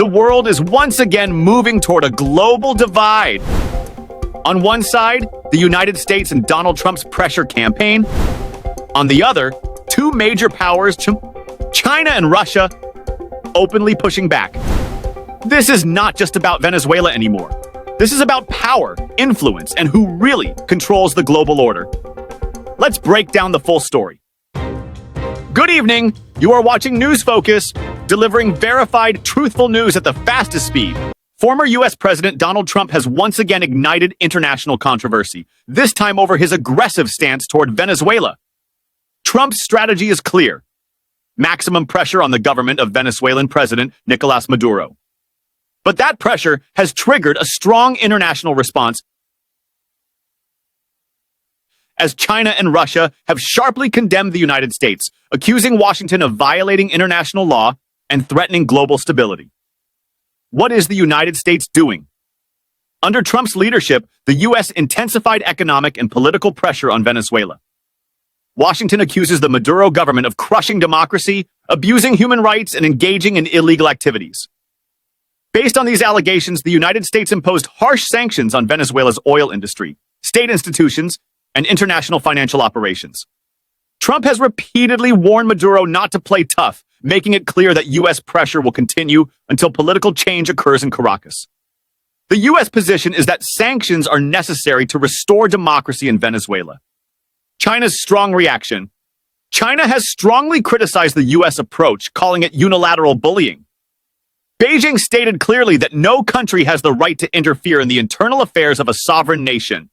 The world is once again moving toward a global divide. On one side, the United States and Donald Trump's pressure campaign. On the other, two major powers, China and Russia, openly pushing back. This is not just about Venezuela anymore. This is about power, influence, and who really controls the global order. Let's break down the full story. Good evening. You are watching News Focus, delivering verified, truthful news at the fastest speed. Former U.S. President Donald Trump has once again ignited international controversy, this time over his aggressive stance toward Venezuela. Trump's strategy is clear. Maximum pressure on the government of Venezuelan President Nicolás Maduro. But that pressure has triggered a strong international response as China and Russia have sharply condemned the United States, accusing Washington of violating international law and threatening global stability. What is the United States doing? Under Trump's leadership, the U.S. intensified economic and political pressure on Venezuela. Washington accuses the Maduro government of crushing democracy, abusing human rights, and engaging in illegal activities. Based on these allegations, the United States imposed harsh sanctions on Venezuela's oil industry, state institutions, and international financial operations. Trump has repeatedly warned Maduro not to play tough, making it clear that U.S. pressure will continue until political change occurs in Caracas. The U.S. position is that sanctions are necessary to restore democracy in Venezuela. China's strong reaction. China has strongly criticized the U.S. approach, calling it unilateral bullying. Beijing stated clearly that no country has the right to interfere in the internal affairs of a sovereign nation.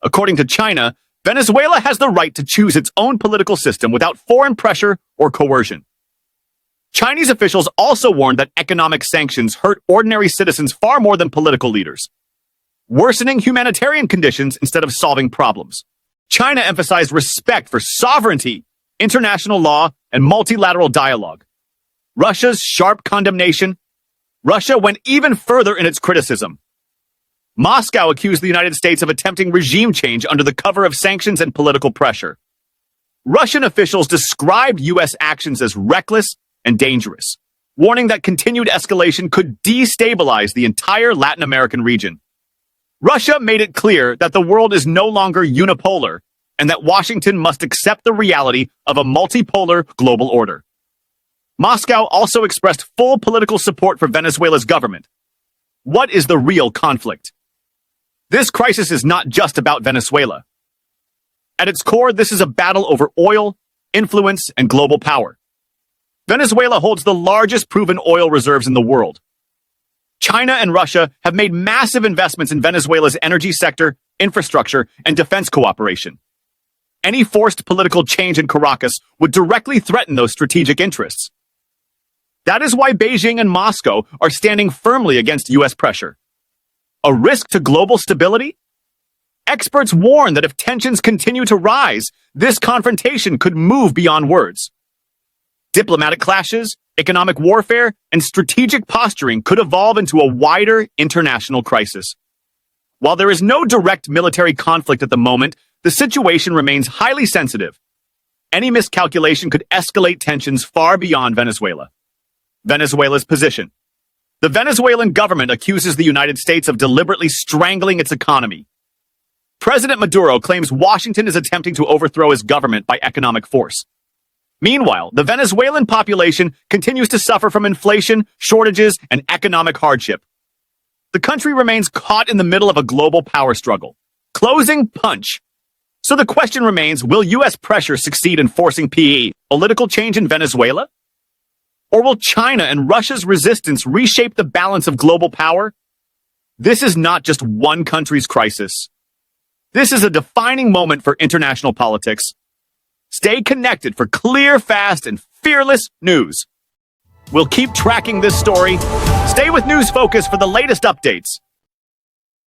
According to China, Venezuela has the right to choose its own political system without foreign pressure or coercion. Chinese officials also warned that economic sanctions hurt ordinary citizens far more than political leaders, worsening humanitarian conditions instead of solving problems. China emphasized respect for sovereignty, international law, and multilateral dialogue. Russia's sharp condemnation. Russia went even further in its criticism. Moscow accused the United States of attempting regime change under the cover of sanctions and political pressure. Russian officials described U.S. actions as reckless and dangerous, warning that continued escalation could destabilize the entire Latin American region. Russia made it clear that the world is no longer unipolar and that Washington must accept the reality of a multipolar global order. Moscow also expressed full political support for Venezuela's government. What is the real conflict? This crisis is not just about Venezuela. At its core, this is a battle over oil, influence, and global power. Venezuela holds the largest proven oil reserves in the world. China and Russia have made massive investments in Venezuela's energy sector, infrastructure, and defense cooperation. Any forced political change in Caracas would directly threaten those strategic interests. That is why Beijing and Moscow are standing firmly against U.S. pressure. A risk to global stability? Experts warn that if tensions continue to rise, this confrontation could move beyond words. Diplomatic clashes, economic warfare, and strategic posturing could evolve into a wider international crisis. While there is no direct military conflict at the moment, the situation remains highly sensitive. Any miscalculation could escalate tensions far beyond Venezuela. Venezuela's position. The Venezuelan government accuses the United States of deliberately strangling its economy. President Maduro claims Washington is attempting to overthrow his government by economic force. Meanwhile, the Venezuelan population continues to suffer from inflation, shortages, and economic hardship. The country remains caught in the middle of a global power struggle. Closing punch. So the question remains, will U.S. pressure succeed in forcing political change in Venezuela? Or will China and Russia's resistance reshape the balance of global power? This is not just one country's crisis. This is a defining moment for international politics. Stay connected for clear, fast, and fearless news. We'll keep tracking this story. Stay with News Focus for the latest updates.